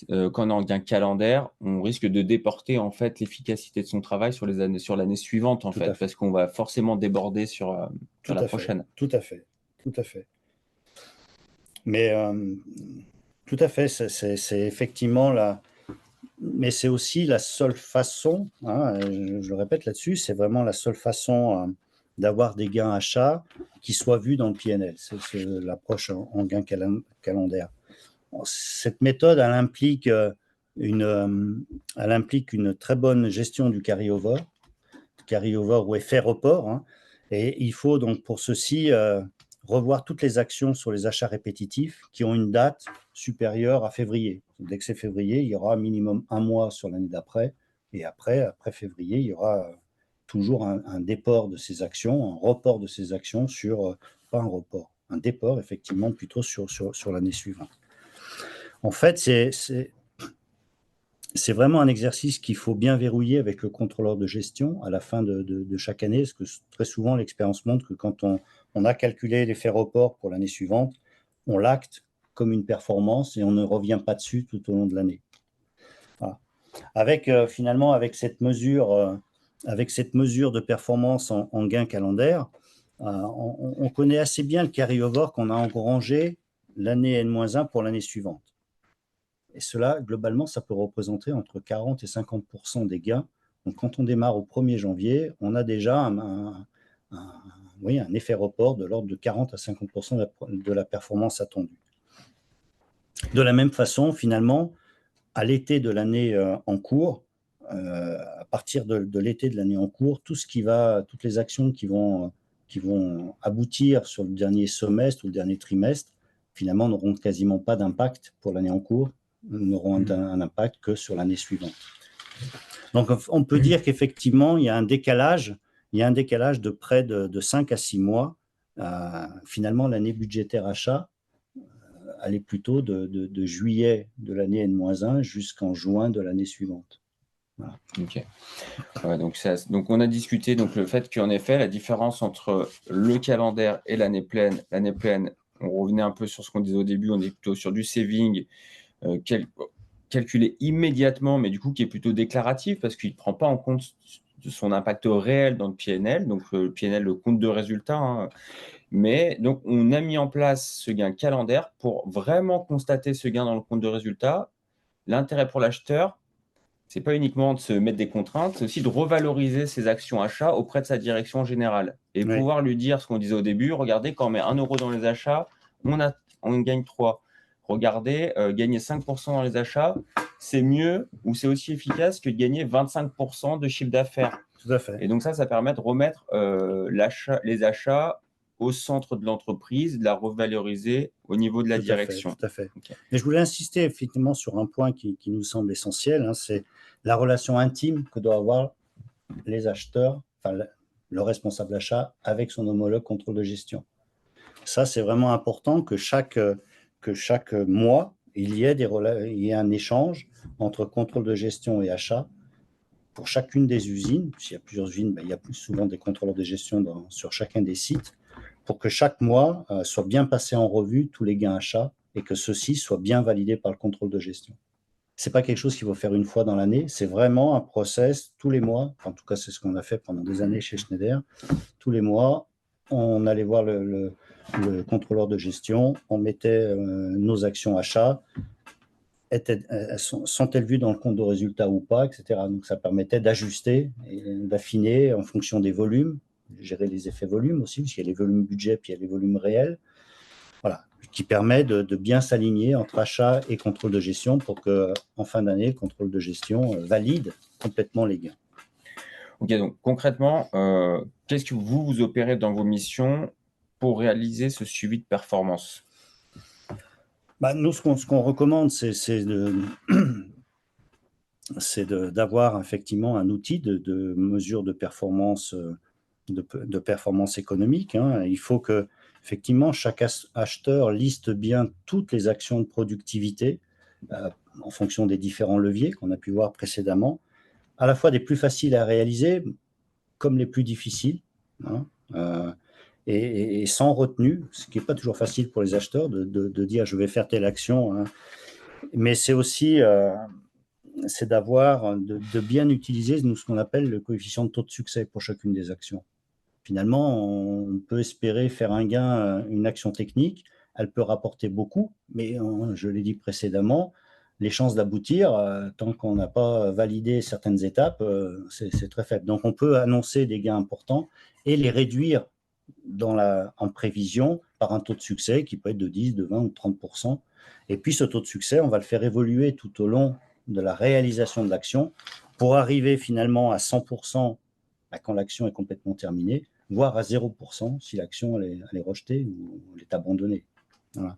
quand on est en gain calendaire, on risque de déporter en fait l'efficacité de son travail sur l'année suivante, en fait, parce qu'on va forcément déborder sur la prochaine. Tout à fait. Mais tout à fait, c'est effectivement mais c'est aussi la seule façon, hein, je le répète là-dessus, c'est vraiment la seule façon d'avoir des gains achats qui soient vus dans le PNL. C'est l'approche en gain calendaire. Cette méthode, elle implique une très bonne gestion du carry-over ou effet report, hein, et il faut donc pour ceci revoir toutes les actions sur les achats répétitifs qui ont une date supérieure à février. Dès que c'est février, il y aura minimum un mois sur l'année d'après Et après février, il y aura toujours un déport de ces actions, un report de ces actions sur, pas un report, un déport effectivement plutôt sur l'année suivante. En fait, c'est vraiment un exercice qu'il faut bien verrouiller avec le contrôleur de gestion à la fin de chaque année, parce que très souvent, l'expérience montre que quand on a calculé l'effet report pour l'année suivante, on l'acte comme une performance et on ne revient pas dessus tout au long de l'année. Voilà. Finalement, avec cette mesure de performance en gain calendaire, on connaît assez bien le carry-over qu'on a engrangé l'année N-1 pour l'année suivante. Et cela, globalement, ça peut représenter entre 40 et 50% des gains. Donc, quand on démarre au 1er janvier, on a déjà un effet report de l'ordre de 40 à 50% de la performance attendue. De la même façon, finalement, à l'été de l'année en cours, à partir de l'été de l'année en cours, toutes les actions qui vont aboutir sur le dernier semestre ou le dernier trimestre, finalement, n'auront quasiment pas d'impact pour l'année en cours, n'auront un impact que sur l'année suivante. Donc, on peut dire qu'effectivement, il y a un décalage de près de 5 à 6 mois. Finalement, l'année budgétaire achat, elle est plutôt de juillet de l'année N-1 jusqu'en juin de l'année suivante. Voilà. Ok. Ouais, donc on a discuté donc le fait qu'en effet, la différence entre le calendaire et l'année pleine, on revenait un peu sur ce qu'on disait au début, on est plutôt sur du saving calculé immédiatement, mais du coup qui est plutôt déclaratif parce qu'il ne prend pas en compte son impact réel dans le PNL, donc le PNL, le compte de résultat. Hein. Mais donc, on a mis en place ce gain calendaire pour vraiment constater ce gain dans le compte de résultat. L'intérêt pour l'acheteur, c'est pas uniquement de se mettre des contraintes, c'est aussi de revaloriser ses actions achats auprès de sa direction générale et Oui. pouvoir lui dire ce qu'on disait au début. Regardez, quand on met 1 euro dans les achats, on gagne 3. Regardez, gagner 5% dans les achats, c'est mieux ou c'est aussi efficace que de gagner 25% de chiffre d'affaires. Tout à fait. Et donc ça permet de remettre les achats au centre de l'entreprise, de la revaloriser au niveau de la direction. Tout à fait. Okay. Mais je voulais insister effectivement sur un point qui nous semble essentiel, hein, c'est la relation intime que doivent avoir les acheteurs, enfin le responsable achat avec son homologue contrôle de gestion. Ça, c'est vraiment important que chaque mois, il y ait un échange entre contrôle de gestion et achat pour chacune des usines. S'il y a plusieurs usines, il y a plus souvent des contrôleurs de gestion sur chacun des sites, pour que chaque mois soit bien passé en revue tous les gains achats et que ceux-ci soient bien validés par le contrôle de gestion. Ce n'est pas quelque chose qu'il faut faire une fois dans l'année, c'est vraiment un process tous les mois. En tout cas, c'est ce qu'on a fait pendant des années chez Schneider. Tous les mois, on allait voir le contrôleur de gestion, on mettait nos actions achats, sont-elles vues dans le compte de résultat ou pas, etc. Donc, ça permettait d'ajuster et d'affiner en fonction des volumes, gérer les effets volumes aussi, parce qu'il y a les volumes budget, puis il y a les volumes réels. Voilà, qui permet de bien s'aligner entre achat et contrôle de gestion pour qu'en fin d'année, le contrôle de gestion valide complètement les gains. Ok, donc concrètement, qu'est-ce que vous opérez dans vos missions pour réaliser ce suivi de performance? Nous, ce qu'on recommande, c'est d'avoir effectivement un outil de mesure de performance, de performance économique. Hein. Il faut que effectivement chaque acheteur liste bien toutes les actions de productivité en fonction des différents leviers qu'on a pu voir précédemment, à la fois des plus faciles à réaliser comme les plus difficiles, hein, et sans retenue, ce qui n'est pas toujours facile pour les acheteurs de dire je vais faire telle action, hein. Mais c'est aussi c'est de bien utiliser ce qu'on appelle le coefficient de taux de succès pour chacune des actions. Finalement, on peut espérer faire un gain, une action technique, elle peut rapporter beaucoup, mais je l'ai dit précédemment, les chances d'aboutir, tant qu'on n'a pas validé certaines étapes, c'est très faible. Donc on peut annoncer des gains importants et les réduire en prévision par un taux de succès qui peut être de 10, de 20 ou de 30%. Et puis ce taux de succès, on va le faire évoluer tout au long de la réalisation de l'action pour arriver finalement à 100% quand l'action est complètement terminée, voire à 0% si l'action elle est rejetée ou elle est abandonnée. Voilà.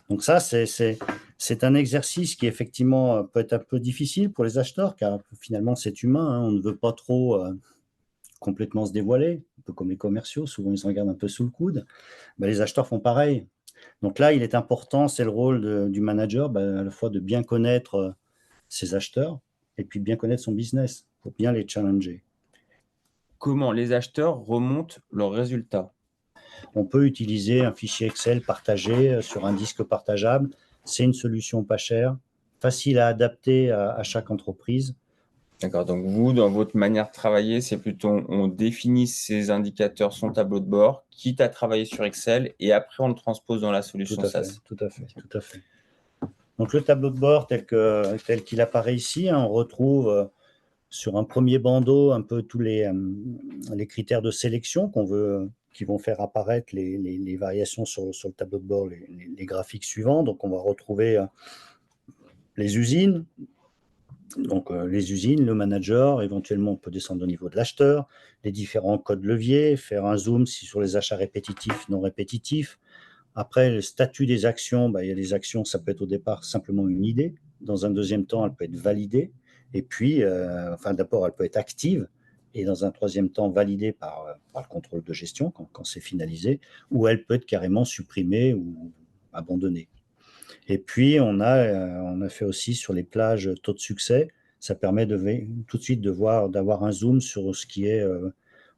Donc ça, c'est un exercice qui effectivement peut être un peu difficile pour les acheteurs, car finalement c'est humain, hein, on ne veut pas trop complètement se dévoiler, un peu comme les commerciaux, souvent ils se regardent un peu sous le coude. Ben, les acheteurs font pareil. Donc là, il est important, c'est le rôle du manager, ben, à la fois de bien connaître ses acheteurs et puis bien connaître son business pour bien les challenger. Comment les acheteurs remontent leurs résultats? On peut utiliser un fichier Excel partagé sur un disque partageable. C'est une solution pas chère, facile à adapter à chaque entreprise. D'accord, donc vous, dans votre manière de travailler, c'est plutôt on définit ces indicateurs, son tableau de bord, quitte à travailler sur Excel, et après on le transpose dans la Tout solution à fait, SaaS. tout à fait, tout à fait. Donc le tableau de bord tel qu'il apparaît ici, hein, on retrouve sur un premier bandeau un peu tous les critères de sélection qui vont faire apparaître les variations sur le tableau de bord, les graphiques suivants. Donc on va retrouver les usines. Donc les usines, le manager, éventuellement on peut descendre au niveau de l'acheteur, les différents codes leviers, faire un zoom sur les achats répétitifs, non répétitifs. Après, le statut des actions, il y a des actions, ça peut être au départ simplement une idée. Dans un deuxième temps, elle peut être validée. Et puis, d'abord, elle peut être active. Et dans un troisième temps, validée par le contrôle de gestion quand c'est finalisé. Ou elle peut être carrément supprimée ou abandonnée. Et puis, on a fait aussi sur les plages taux de succès. Ça permet tout de suite d'avoir un zoom sur ce qui est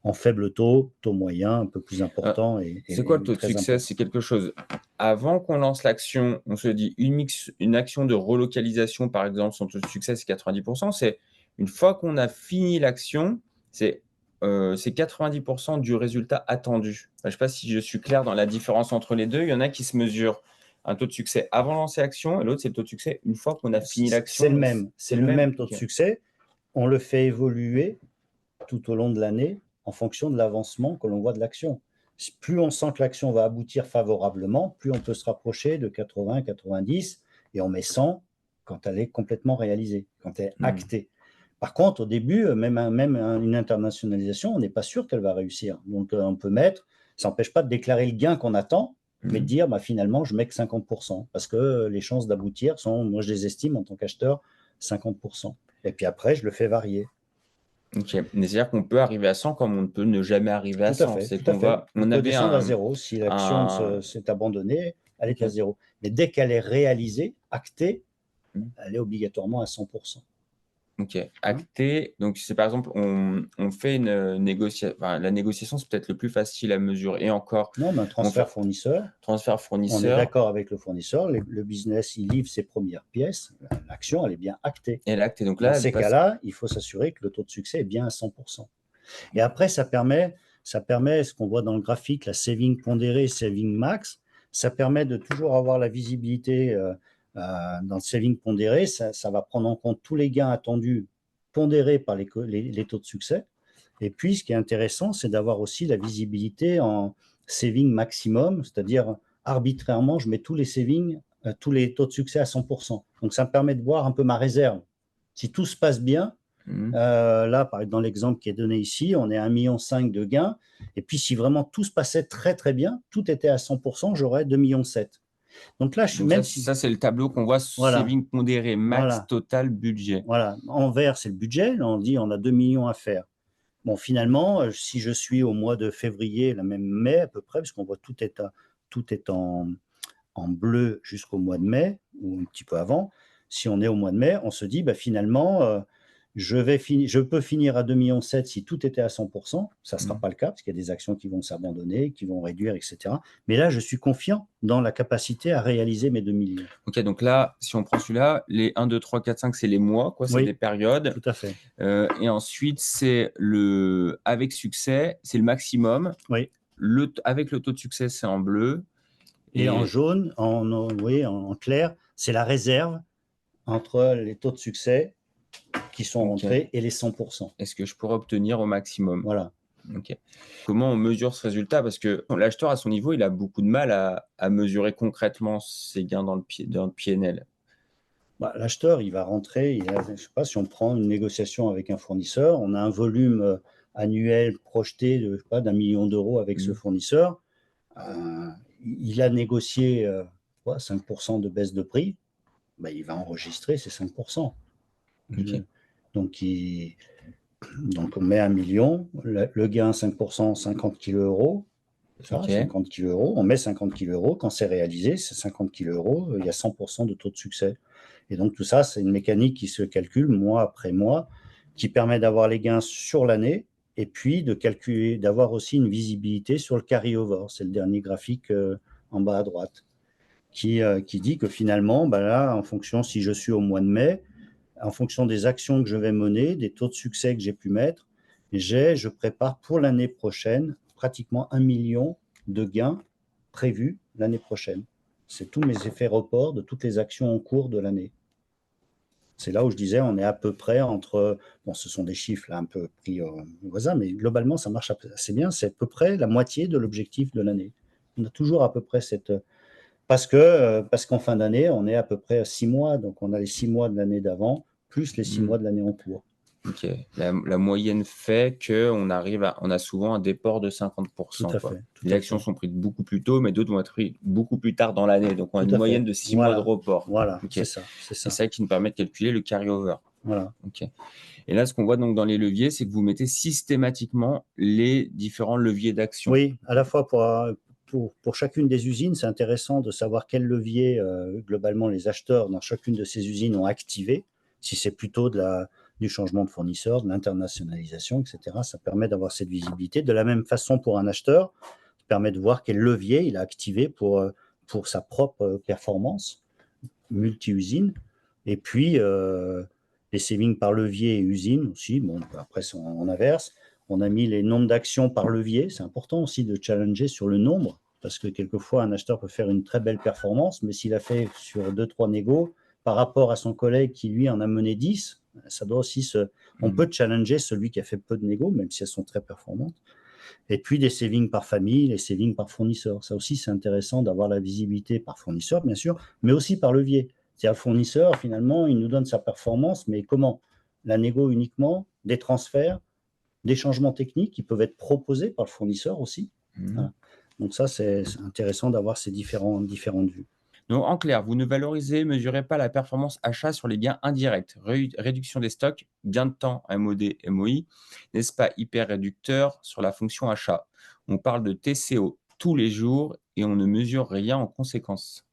en faible taux moyen, un peu plus important C'est quoi le et taux de très succès? important. C'est quelque chose, avant qu'on lance l'action, on se dit une action de relocalisation, par exemple, son taux de succès, c'est 90%. C'est une fois qu'on a fini l'action, c'est 90% du résultat attendu. Je ne sais pas si je suis clair dans la différence entre les deux. Il y en a qui se mesurent un taux de succès avant de lancer l'action, et l'autre, c'est le taux de succès une fois qu'on a fini C'est le l'action. même, c'est le même taux de succès. On le fait évoluer tout au long de l'année en fonction de l'avancement que l'on voit de l'action. Plus on sent que l'action va aboutir favorablement, plus on peut se rapprocher de 80, 90, et on met 100 quand elle est complètement réalisée, quand elle est actée. Par contre, au début, même une internationalisation, on n'est pas sûr qu'elle va réussir. Donc, on peut mettre, ça n'empêche pas de déclarer le gain qu'on attend, mais de dire, finalement, je mets que 50%, parce que les chances d'aboutir sont, moi, je les estime en tant qu'acheteur, 50%. Et puis après, je le fais varier. Ok, mais c'est-à-dire qu'on peut arriver à 100 comme on ne peut ne jamais arriver à Tout à 100. fait, C'est tout à qu'on fait. va, On on peut avait descendre à zéro. Si l'action un, s'est abandonnée, elle est à ok. zéro. Mais dès qu'elle est réalisée, actée, elle est obligatoirement à 100%. Ok, acté. Donc, c'est par exemple, on fait une négociation. Enfin, la négociation, c'est peut-être le plus facile à mesurer. Et encore, Non, mais un on transfert fait fournisseur, transfert on est fournisseur d'accord avec le fournisseur, le business, il livre ses premières pièces, l'action, elle est bien actée. et l'acte. Et donc Dans là, elle ces passe. cas-là, il faut s'assurer que le taux de succès est bien à 100%. Et après, ça permet ce qu'on voit dans le graphique, la saving pondérée, saving max, ça permet de toujours avoir la visibilité dans le saving pondéré, ça va prendre en compte tous les gains attendus pondérés par les taux de succès. Et puis, ce qui est intéressant, c'est d'avoir aussi la visibilité en saving maximum, c'est-à-dire arbitrairement, je mets tous les savings, tous les taux de succès à 100%. Donc, ça me permet de voir un peu ma réserve. Si tout se passe bien, là, par exemple, dans l'exemple qui est donné ici, on est à 1,5 million de gains. Et puis, si vraiment tout se passait très, très bien, tout était à 100%, j'aurais 2,7 millions. Donc là, Donc même si. ça c'est le tableau qu'on voit, Voilà, saving pondéré, max, voilà, total, budget. voilà. En vert, c'est le budget. Là, on dit on a 2 millions à faire. Bon, finalement, si je suis au mois de février, la même mai à peu près, parce qu'on voit tout est en bleu jusqu'au mois de mai, ou un petit peu avant. Si on est au mois de mai, on se dit, finalement, je peux finir à 2,7 millions si tout était à 100%. Ça ne sera pas le cas, parce qu'il y a des actions qui vont s'abandonner, qui vont réduire, etc. Mais là, je suis confiant dans la capacité à réaliser mes 2 millions. Ok, donc là, si on prend celui-là, les 1, 2, 3, 4, 5, c'est les mois, quoi, c'est des Oui, périodes. tout à fait. Et ensuite, c'est avec succès, c'est le maximum. Oui. Avec le taux de succès, c'est en bleu. Et en jaune, en clair, c'est la réserve entre les taux de succès qui sont rentrés et les 100%. Est-ce que je pourrais obtenir au maximum? Voilà. Ok. Comment on mesure ce résultat? Parce que l'acheteur, à son niveau, il a beaucoup de mal à mesurer concrètement ses gains dans le PNL. L'acheteur, il va rentrer, je ne sais pas, si on prend une négociation avec un fournisseur, on a un volume annuel projeté de, je sais pas, d'1 million d'euros avec ce fournisseur. il a négocié 5% de baisse de prix, ben, il va enregistrer ces 5%. Ok. Donc, donc on met 1 million, le gain 5%, 50 kg euros. Ça, Ok. 50 kg euros, on met 50 kg euros, quand c'est réalisé, c'est 50 kg euros, il y a 100% de taux de succès. Et donc tout ça, c'est une mécanique qui se calcule mois après mois, qui permet d'avoir les gains sur l'année, et puis de calculer, d'avoir aussi une visibilité sur le carry-over. C'est le dernier graphique en bas à droite, qui dit que finalement, ben là, en fonction, si je suis au mois de mai, en fonction des actions que je vais mener, des taux de succès que j'ai pu mettre, je prépare pour l'année prochaine pratiquement 1 million de gains prévus l'année prochaine. C'est tous mes effets report de toutes les actions en cours de l'année. C'est là où je disais, on est à peu près entre, bon, ce sont des chiffres là un peu pris au hasard, mais globalement, ça marche assez bien. C'est à peu près la moitié de l'objectif de l'année. On a toujours à peu près cette, parce qu'en fin d'année, on est à peu près à 6 mois, donc on a les 6 mois de l'année d'avant, plus les 6 mois de l'année en cours. Ok. La moyenne fait qu'on on a souvent un déport de 50%. Tout à Quoi. fait. Les actions sont prises beaucoup plus tôt, mais d'autres vont être prises beaucoup plus tard dans l'année. Donc, on a Tout une à fait. moyenne de 6 mois de report. Voilà, Ok. c'est ça. C'est ça qui nous permet de calculer le carry-over. Voilà. Ok. Et là, ce qu'on voit donc dans les leviers, c'est que vous mettez systématiquement les différents leviers d'action. Oui, à la fois pour chacune des usines, c'est intéressant de savoir quel levier globalement les acheteurs dans chacune de ces usines ont activé. Si c'est plutôt du changement de fournisseur, de l'internationalisation, etc., ça permet d'avoir cette visibilité. De la même façon, pour un acheteur, ça permet de voir quel levier il a activé pour sa propre performance multi-usine. Et puis, les savings par levier et usine aussi. Bon, après, on inverse. On a mis les nombres d'actions par levier. C'est important aussi de challenger sur le nombre, parce que quelquefois, un acheteur peut faire une très belle performance, mais s'il a fait sur 2-3 négos, par rapport à son collègue qui, lui, en a mené 10, ça doit aussi on peut challenger celui qui a fait peu de négos, même si elles sont très performantes. Et puis, des savings par famille, les savings par fournisseur. Ça aussi, c'est intéressant d'avoir la visibilité par fournisseur, bien sûr, mais aussi par levier. C'est-à-dire, le fournisseur, finalement, il nous donne sa performance, mais comment? La négo uniquement, des transferts, des changements techniques qui peuvent être proposés par le fournisseur aussi. Voilà. Donc ça, c'est intéressant d'avoir ces différentes vues. Donc, en clair, vous ne valorisez, mesurez pas la performance achat sur les gains indirects. Réduction des stocks, gain de temps MOD, MOI, n'est-ce pas hyper réducteur sur la fonction achat? On parle de TCO tous les jours et on ne mesure rien en conséquence.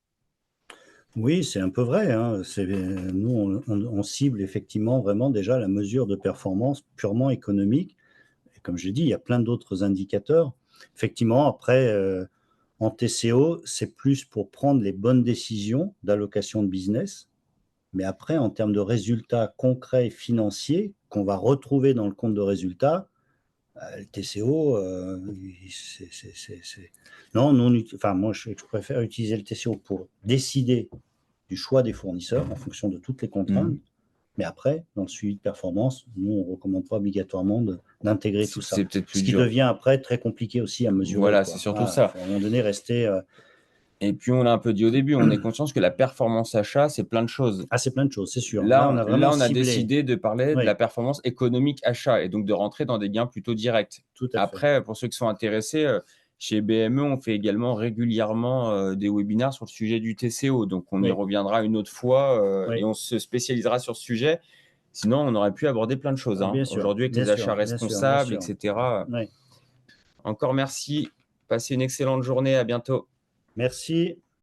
Oui, c'est un peu vrai, hein. Nous, on cible effectivement vraiment déjà la mesure de performance purement économique. Et comme je l'ai dit, il y a plein d'autres indicateurs. Effectivement, après, en TCO, c'est plus pour prendre les bonnes décisions d'allocation de business. Mais après, en termes de résultats concrets et financiers qu'on va retrouver dans le compte de résultats, le TCO, non, enfin, moi, je préfère utiliser le TCO pour décider du choix des fournisseurs en fonction de toutes les contraintes. Mais après, dans le suivi de performance, nous, on ne recommande pas obligatoirement d'intégrer tout ça. C'est peut-être plus Ce qui dur. devient après très compliqué aussi à mesurer. Voilà, quoi. c'est surtout Voilà, ça. faut à un moment donné, rester. Et puis, on l'a un peu dit au début, on est conscient que la performance achat, c'est plein de choses. Ah, c'est plein de choses, c'est sûr. Là, on a vraiment on a ciblé. décidé de parler de Oui. la performance économique achat et donc de rentrer dans des gains plutôt directs. Tout à fait. Après, pour ceux qui sont intéressés, chez BME, on fait également régulièrement des webinaires sur le sujet du TCO. Donc, on y Oui. reviendra une autre fois Oui. et on se spécialisera sur ce sujet. Sinon, on aurait pu aborder plein de choses Bien sûr, aujourd'hui avec bien les sûr, achats bien sûr, bien responsables, sûr. etc. Oui. Encore merci. Passez une excellente journée. À bientôt. Merci.